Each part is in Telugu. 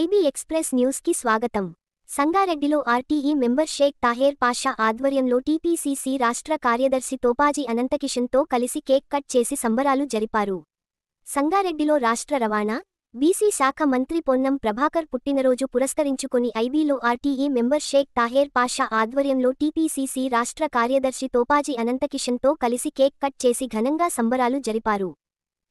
ఐబీ ఎక్స్ప్రెస్ న్యూస్ కి స్వాగతం. సంగారెడ్డిలో ఆర్టీఈ మెంబర్ షేక్ తాహేర్ పాషా ఆధ్వర్యంలో టీపీసీసీ రాష్ట్ర కార్యదర్శి తోపాజీ అనంతకిషన్తో కలిసి కేక్ కట్ చేసి సంబరాలు జరిపారు. సంగారెడ్డిలో రాష్ట్ర రవాణా, బీసీ శాఖ మంత్రి పొన్నం ప్రభాకర్ పుట్టినరోజు పురస్కరించుకుని ఐబీలో ఆర్టీఈ మెంబర్ షేక్ తాహేర్ పాషా ఆధ్వర్యంలో టీపీసీసీ రాష్ట్ర కార్యదర్శి తోపాజీ అనంతకిషన్తో కలిసి కేక్ కట్ చేసి ఘనంగా సంబరాలు జరిపారు.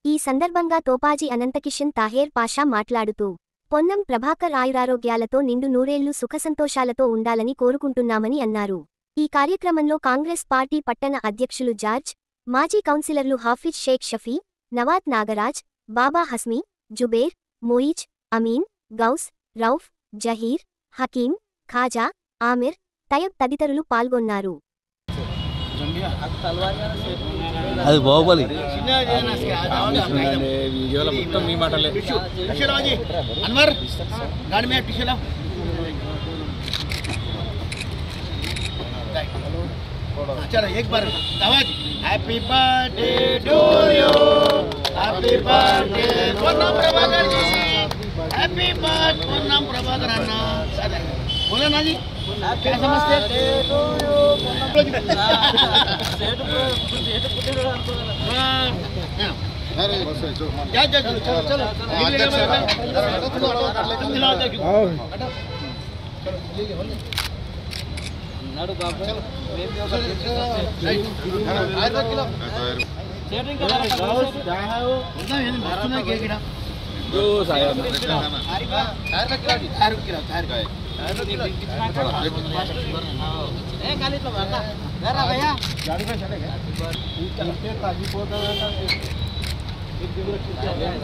ఈ సందర్భంగా తోపాజీ అనంతకిషన్ తాహేర్ పాషా మాట్లాడుతూ, పొన్నం ప్రభాకర్ ఆయురారోగ్యాలతో నిండు నూరేళ్లు సుఖసంతోషాలతో ఉండాలని కోరుకుంటున్నామని అన్నారు. ఈ కార్యక్రమంలో కాంగ్రెస్ పార్టీ పట్టణ అధ్యక్షులు జార్జ్, మాజీ కౌన్సిలర్లు హాఫిజ్ షేక్ షఫీ, నవాత్ నాగరాజ్, బాబా హస్మీ, జుబేర్, మోయిజ్, అమీన్, గౌస్, రౌఫ్, జహీర్, హకీం, ఖాజా, ఆమిర్, తయబ్ తదితరులు పాల్గొన్నారు. అది బాహుబలి వీడియోలో మొత్తం మీ మాటలే. అన్వర్ గాడి మీద టిష్యూలా चलो एक बार आवाज happy birthday to you happy birthday Ponnam Prabhakar ji happy birthday Ponnam Prabhakar అన్న बोला ना जी क्या समझते क्या चलो चलो चलो नाडू बाबू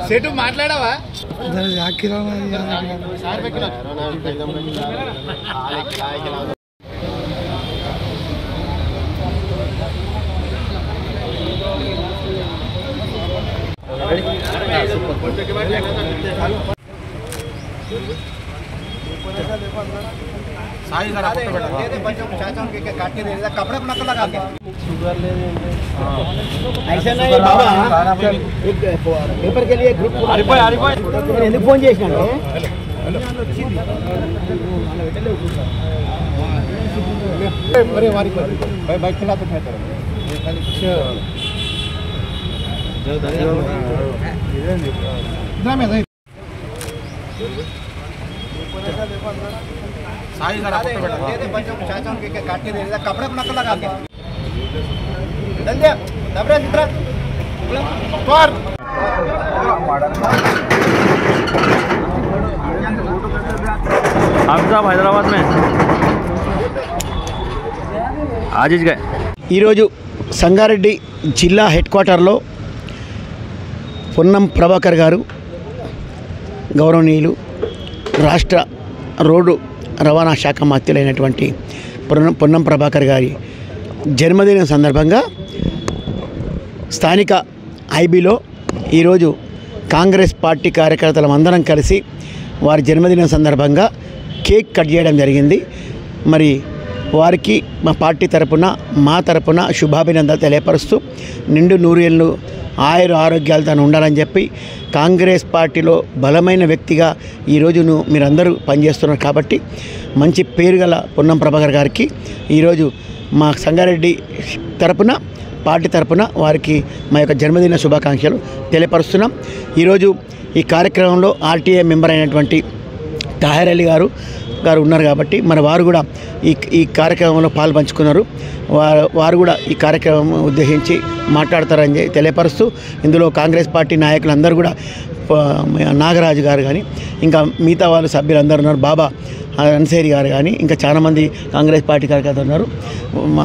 सेटू మాట్లాడావా साई जरा फोटो बैठा दे बच्चों चाचा के काट के दे दे कपड़े को नकल लगा के शुगर ले ऐसा नहीं बाबा एक पेपर के लिए ग्रुप हरिभाई ఎందుకు ఫోన్ చేసినాడు अरे वारी भाई बाइक चला तो कहता रहो इतना में नहीं साई जरा फोटो बैठा दे दे बच्चों चाचा के काट के दे दे कपड़े को नकल लगा के दंदे दबरे चित्रा पर हम साहब हैदराबाद में आज ही गए ఈరోజు సంగారెడ్డి జిల్లా హెడ్ క్వార్టర్లో పొన్నం ప్రభాకర్ గారు గౌరవనీయులు రాష్ట్ర రోడ్డు రవాణా శాఖ మంత్రులైనటువంటి పొన్నం ప్రభాకర్ గారి జన్మదినం సందర్భంగా స్థానిక ఐబీలో ఈరోజు కాంగ్రెస్ పార్టీ కార్యకర్తలం అందరం కలిసి వారి జన్మదినం సందర్భంగా కేక్ కట్ చేయడం జరిగింది. మరి వారికి మా పార్టీ తరపున మా తరపున శుభాభినందనలు తెలియపరుస్తూ నిండు నూరేళ్ళు ఆరోగ్యాలతో ఉండాలని చెప్పి కాంగ్రెస్ పార్టీలో బలమైన వ్యక్తిగా ఈరోజు మీరందరూ పనిచేస్తున్నారు కాబట్టి మంచి పేరు గల పొన్నం ప్రభాకర్ గారికి ఈరోజు మా సంగారెడ్డి తరపున పార్టీ తరపున వారికి మా యొక్క జన్మదిన శుభాకాంక్షలు తెలియపరుస్తున్నాం. ఈరోజు ఈ కార్యక్రమంలో ఆర్టీఐ మెంబర్ అయినటువంటి తాహేర్ అలీ గారు ఉన్నారు కాబట్టి మరి వారు కూడా ఈ కార్యక్రమంలో పాల్పంచుకున్నారు. వారు కూడా ఈ కార్యక్రమం ఉద్దేశించి మాట్లాడతారని తెలియపరుస్తూ ఇందులో కాంగ్రెస్ పార్టీ నాయకులందరూ కూడా నాగరాజు గారు కానీ ఇంకా మిగతా వాళ్ళు సభ్యులందరూ ఉన్నారు. బాబా అన్సేరి గారు కానీ ఇంకా చాలామంది కాంగ్రెస్ పార్టీ కార్యకర్తలు ఉన్నారు.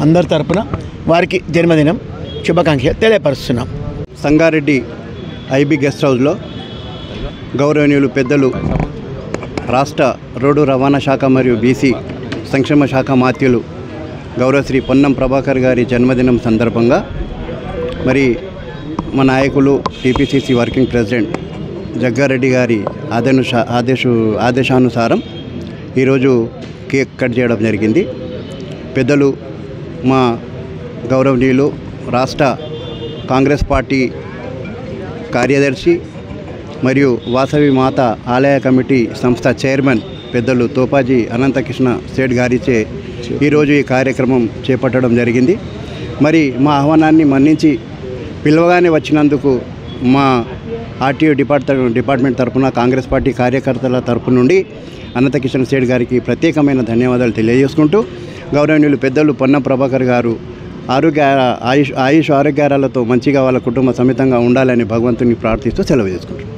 అందరి తరపున వారికి జన్మదినం శుభాకాంక్షలు తెలియపరుస్తున్నాం. సంగారెడ్డి ఐబీ గెస్ట్ హౌస్లో గౌరవనీయులు పెద్దలు రాష్ట్ర రోడ్డు రవాణా శాఖ మరియు బీసీ సంక్షేమ శాఖ మాత్యులు గౌరవశ్రీ పొన్నం ప్రభాకర్ గారి జన్మదినం సందర్భంగా మరి మా నాయకులు టీపీసీసీ వర్కింగ్ ప్రెసిడెంట్ జగ్గారెడ్డి గారి ఆదేశానుసారం ఈరోజు కేక్ కట్ చేయడం జరిగింది. పెద్దలు మా గౌరవనీయులు రాష్ట్ర కాంగ్రెస్ పార్టీ కార్యదర్శి మరియు వాసవి మాత ఆలయ కమిటీ సంస్థ చైర్మన్ పెద్దలు తోపాజీ అనంతకృష్ణ సేఠ్ గారిచే ఈరోజు ఈ కార్యక్రమం చేపట్టడం జరిగింది. మరి మా ఆహ్వానాన్ని మన్నించి పిలవగానే వచ్చినందుకు మా ఆర్టీఓ డిపార్ట్మెంట్ తరఫున కాంగ్రెస్ పార్టీ కార్యకర్తల తరఫు నుండి అనంతకిషన్ సేఠ్ గారికి ప్రత్యేకమైన ధన్యవాదాలు తెలియజేసుకుంటూ, గౌరవనీయులు పెద్దలు పొన్నం ప్రభాకర్ గారు ఆయుష్ ఆరోగ్యాలతో మంచిగా వాళ్ళ కుటుంబ సమేతంగా ఉండాలని భగవంతుని ప్రార్థిస్తూ సెలవు చేసుకుంటారు.